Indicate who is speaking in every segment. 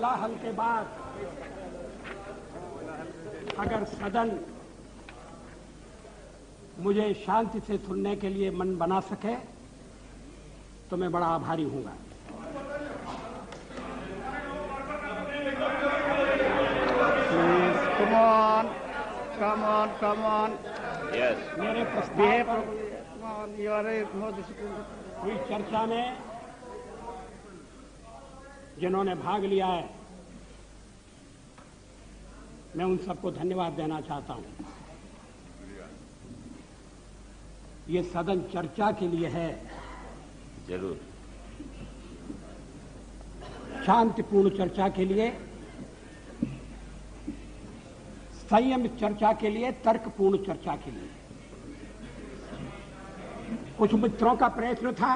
Speaker 1: कोलाहल के बाद अगर सदन मुझे शांति से सुनने के लिए मन बना सके तो मैं बड़ा आभारी हूंगा।
Speaker 2: Come on. Yes.
Speaker 1: मेरे प्रस्ताव पर हुई चर्चा में जिन्होंने भाग लिया है, मैं उन सबको धन्यवाद देना चाहता हूं। ये सदन चर्चा के लिए है,
Speaker 2: जरूर
Speaker 1: शांतिपूर्ण चर्चा के लिए, संयमित चर्चा के लिए, तर्कपूर्ण चर्चा के लिए। कुछ मित्रों का प्रयत्न था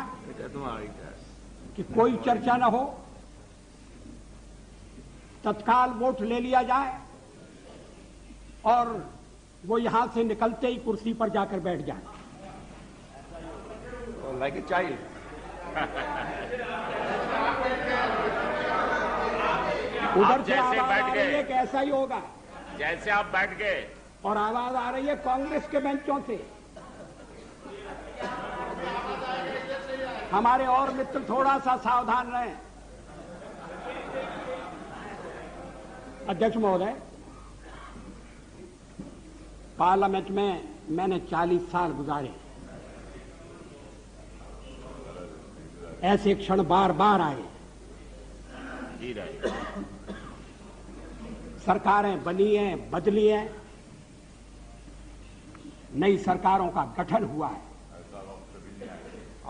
Speaker 1: कि कोई चर्चा न हो, तत्काल वोट ले लिया जाए और वो यहां से निकलते ही कुर्सी पर जाकर बैठ जाए।
Speaker 2: Like a child.
Speaker 1: उधर से आवाज आ रही है कि ऐसा ही होगा।
Speaker 2: जैसे आप बैठ गए
Speaker 1: और आवाज आ रही है कांग्रेस के बेंचों से। हमारे और मित्र थोड़ा सा सावधान रहें। अध्यक्ष महोदय, पार्लियामेंट में मैंने 40 साल गुजारे। ऐसे क्षण बार बार आए।
Speaker 2: जी रहे।
Speaker 1: सरकारें बनी हैं, बदली हैं, नई सरकारों का गठन हुआ है।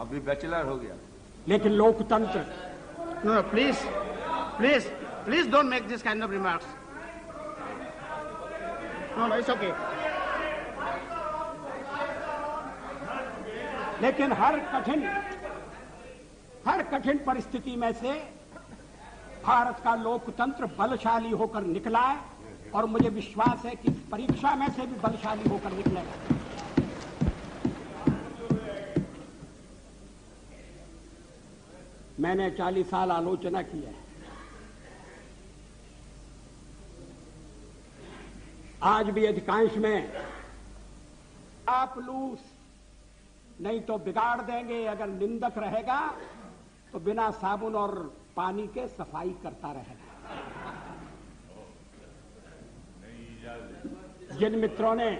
Speaker 2: अभी बैचलर हो गया।
Speaker 1: लेकिन लोकतंत्र
Speaker 3: No, please don't make this kind of remarks. No, it's okay.
Speaker 1: लेकिन हर कठिन परिस्थिति में से भारत का लोकतंत्र बलशाली होकर निकला है और मुझे विश्वास है कि परीक्षा में से भी बलशाली होकर निकलेगा। मैंने 40 साल आलोचना की है। आज भी अधिकांश में चापलूस नहीं तो बिगाड़ देंगे। अगर निंदक रहेगा तो बिना साबुन और पानी के सफाई करता रहेगा। जिन मित्रों ने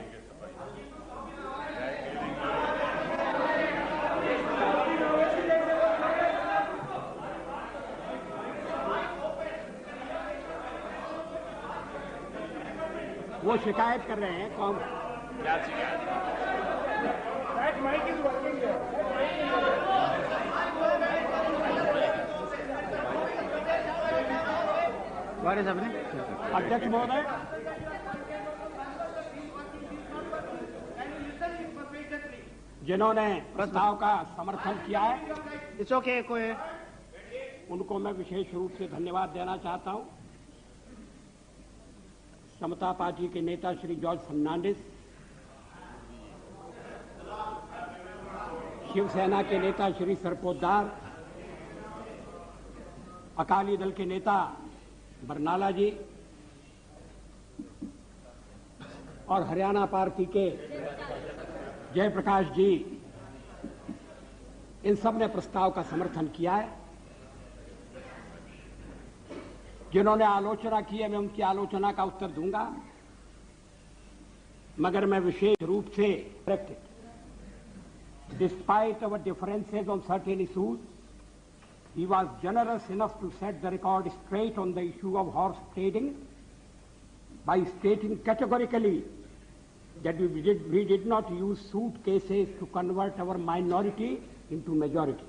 Speaker 1: वो शिकायत कर रहे हैं कौन?
Speaker 2: क्या शिकायत?
Speaker 1: अध्यक्ष महोदय, जिन्होंने प्रस्ताव का समर्थन किया है,
Speaker 3: It's okay, कोई
Speaker 1: उनको मैं विशेष रूप से धन्यवाद देना चाहता हूं। समता पार्टी के नेता श्री जॉर्ज फर्नांडिस, शिवसेना के नेता श्री शरद पोद्दार, अकाली दल के नेता बरनाला जी और हरियाणा पार्टी के जयप्रकाश जी, इन सब ने प्रस्ताव का समर्थन किया है। जिन्होंने आलोचना की है, मैं उनकी आलोचना का उत्तर दूंगा, मगर मैं विशेष रूप से despite our differences on certain issues, he was generous enough to set the record straight on the issue of horse trading by stating categorically that we did not use suitcases to convert our minority into majority.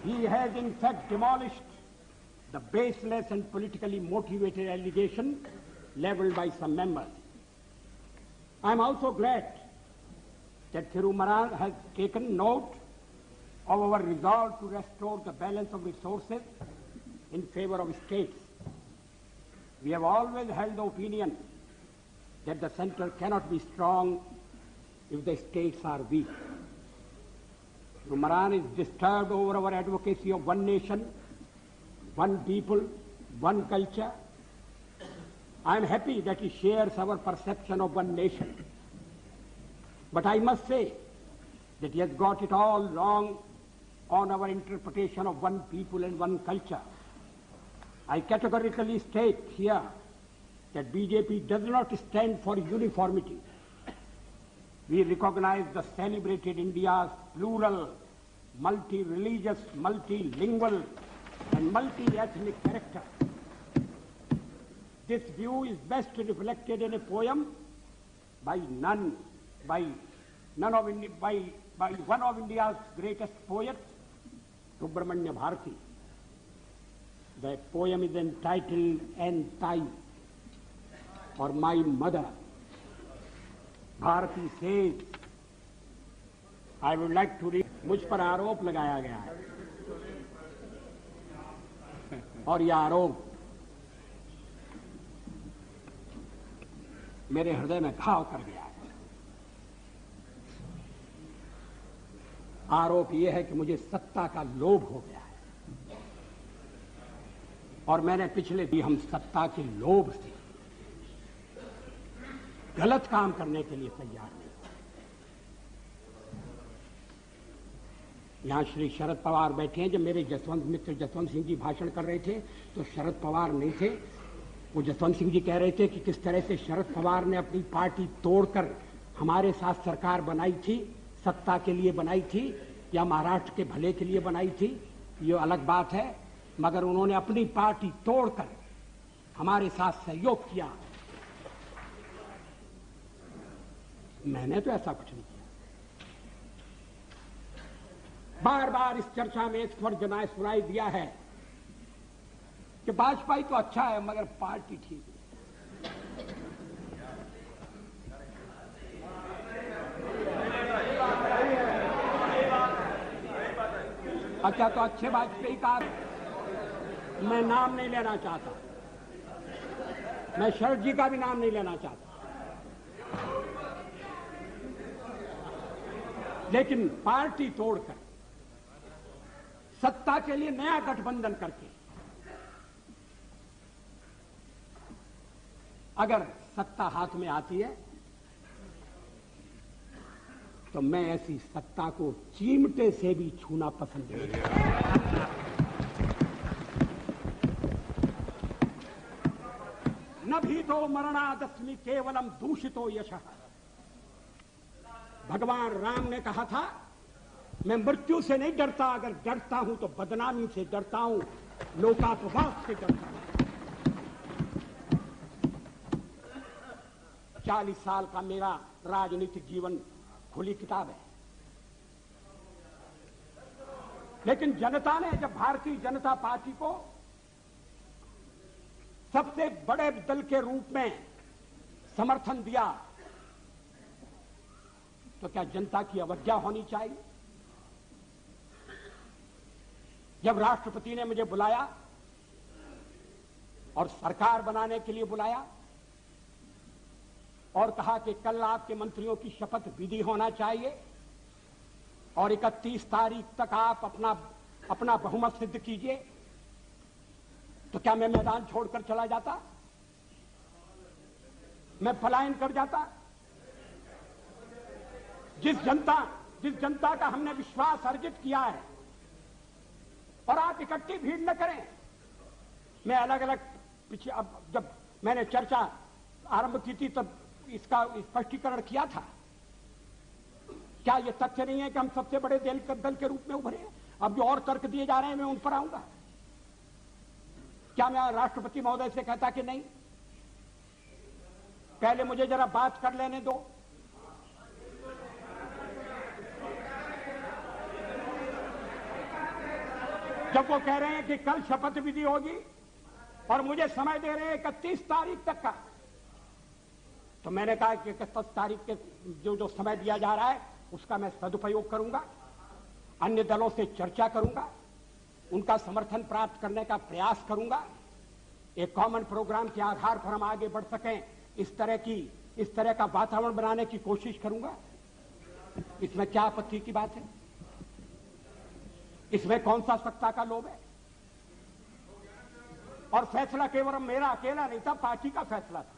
Speaker 1: He has in fact demolished the baseless and politically motivated allegation leveled by some members. I am also glad that Thirumaran has taken note of our resolve to restore the balance of resources in favor of states. We have always held the opinion that the center cannot be strong if the states are weak. Maran is disturbed over our advocacy of one nation, one people, one culture. I am happy that he shares our perception of one nation. But I must say that he has got it all wrong on our interpretation of one people and one culture. I categorically state here that BJP does not stand for uniformity. We recognize the celebrated India's plural, multi-religious, multilingual, and multi-ethnic character. This view is best reflected in a poem by one of India's greatest poets, Subramanya Bharati. The poem is entitled Antai, or My Mother. Bharati says, I would like to read, मुझ पर आरोप लगाया गया है और यह आरोप मेरे हृदय में घाव कर गया है। आरोप यह है कि मुझे सत्ता का लोभ हो गया है और मैंने पिछले भी हम सत्ता के लोभ से गलत काम करने के लिए तैयार नहीं। यहां श्री शरद पवार बैठे हैं। जब मेरे जसवंत मित्र जसवंत सिंह जी भाषण कर रहे थे तो शरद पवार नहीं थे। वो जसवंत सिंह जी कह रहे थे कि किस तरह से शरद पवार ने अपनी पार्टी तोड़कर हमारे साथ सरकार बनाई थी, सत्ता के लिए बनाई थी या महाराष्ट्र के भले के लिए बनाई थी, ये अलग बात है, मगर उन्होंने अपनी पार्टी तोड़कर हमारे साथ सहयोग किया। मैंने तो ऐसा कुछ नहीं किया। बार बार इस चर्चा में इस पर जनाए सुनाई दिया है कि भाजपा तो अच्छा है मगर पार्टी ठीक है। अच्छा, तो अच्छे वाजपेयी का मैं नाम नहीं लेना चाहता, मैं शरद जी का भी नाम नहीं लेना चाहता, लेकिन पार्टी तोड़कर सत्ता के लिए नया गठबंधन करके अगर सत्ता हाथ में आती है तो मैं ऐसी सत्ता को चिमटे से भी छूना पसंद नहीं करता। न भी तो मरणादस्मि केवलम दूषितो यशः। भगवान राम ने कहा था मैं मृत्यु से नहीं डरता, अगर डरता हूं तो बदनामी से डरता हूं, लोकापवाद से डरता हूं। 40 साल का मेरा राजनीतिक जीवन खुली किताब है, लेकिन जनता ने जब भारतीय जनता पार्टी को सबसे बड़े दल के रूप में समर्थन दिया तो क्या जनता की अवज्ञा होनी चाहिए? जब राष्ट्रपति ने मुझे बुलाया और सरकार बनाने के लिए बुलाया और कहा कि कल आपके मंत्रियों की शपथ विधि होना चाहिए और 31 तारीख तक आप अपना बहुमत सिद्ध कीजिए, तो क्या मैं मैदान छोड़कर चला जाता? मैं पलायन कर जाता? जिस जनता का हमने विश्वास अर्जित किया है, और आप इकट्ठी भीड़ न करें। मैं अलग अलग पीछे अब जब मैंने चर्चा आरंभ की थी तब इसका स्पष्टीकरण किया था। क्या यह तथ्य नहीं है कि हम सबसे बड़े दल के रूप में उभरे हैं? अब जो और तर्क दिए जा रहे हैं मैं उन पर आऊंगा। क्या मैं राष्ट्रपति महोदय से कहता कि नहीं, पहले मुझे जरा बात कर लेने दो, जब वो कह रहे हैं कि कल शपथ विधि होगी और मुझे समय दे रहे हैं 31 तारीख तक का, तो मैंने कहा कि 31 तारीख के जो समय दिया जा रहा है उसका मैं सदुपयोग करूंगा, अन्य दलों से चर्चा करूंगा, उनका समर्थन प्राप्त करने का प्रयास करूंगा, एक कॉमन प्रोग्राम के आधार पर हम आगे बढ़ सकें, इस तरह का वातावरण बनाने की कोशिश करूंगा। इसमें क्या आपत्ति की बात है? इसमें कौन सा सत्ता का लोभ है? और फैसला केवल मेरा अकेला नहीं था, पार्टी का फैसला था।